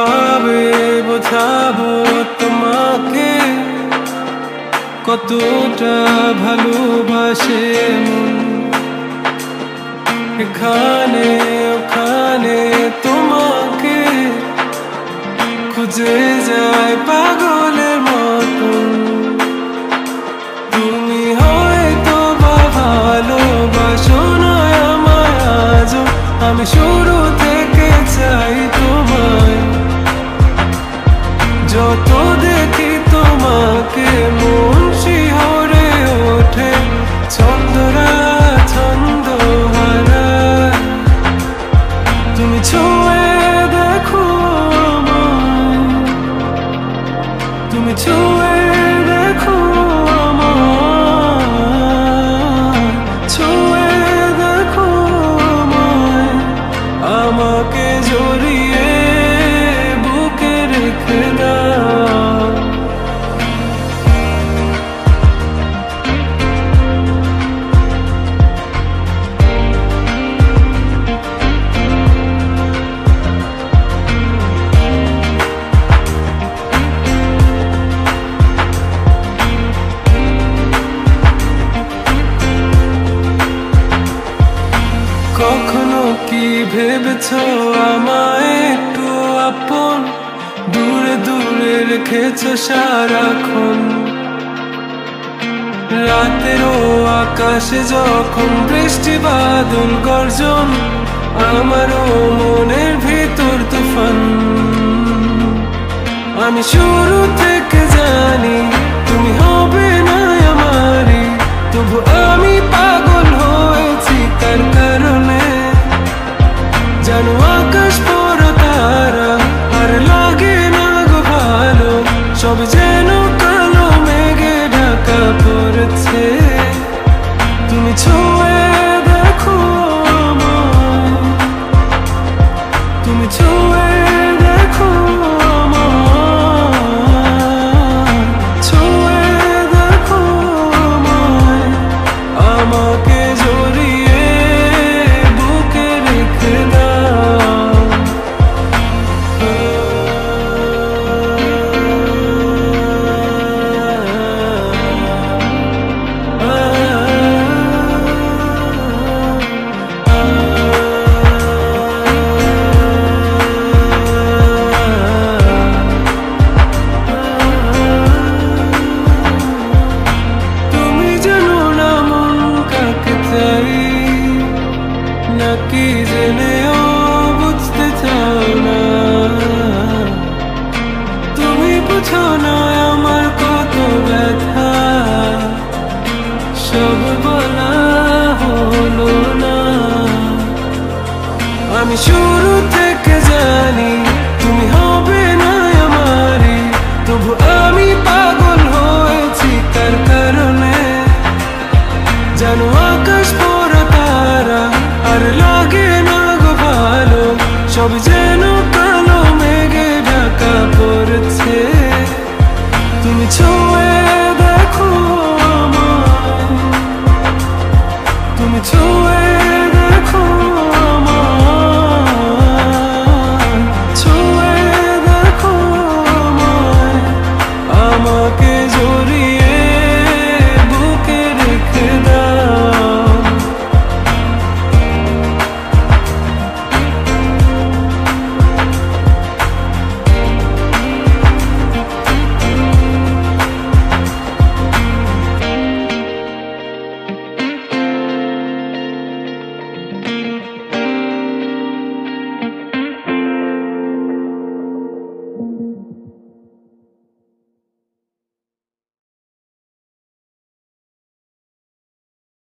কিভাবে বোঝাবো তোমাকে কতটা ভালোবাসে মন। এখানে ওখানে তোমাকে খুঁজে যায় পাগলের মতন। তুমি হয়তো বা ভালোবাসো না আমায় আজও, আমি শুরু থেকে চাই তোমায়। যত দেখি তোমাকে মন শিহরে ওঠে, ছন্দরা ছন্দ হারায়। তুমি ছুঁয়ে দেখো আমায়, তুমি ছুঁয়ে দেখো আমায়, ছুঁয়ে দেখো আমায়। আমাকে জড়িয়ে বুকে রেখে দাও। কখনো কি ভেবেছো আমায় একটু আপন, দূরে দূরে রেখেছো সারাক্ষণ। রাতেরও আকাশে যখন বৃষ্টি বাদল গর্জন, আমারও মনের ভিতর তুফান। আমি শুরু থেকে জানি তুমি হবে না আমারই, তবু আমি পাগল হয়েছি তার কারণে। জানো আকাশ বড় তারা আর লাগে না গো ভালো, সব যেন কালো মেঘে ঢাকা পড়েছে। তুমি ছুঁয়ে দেখো আমায়, তুমি ছুঁয়ে দেখো আমায়, ছুঁয়ে দেখো আমায়। আমাকে জড়িয়ে বুকে রেখে দাও। তুমি জানো না মন কাকে চাই, নাকি জেনেও বুঝতে চাও না। তুমি বুঝো না আমার কত ব্যথা, সব বলা হলো না। আমি শুরু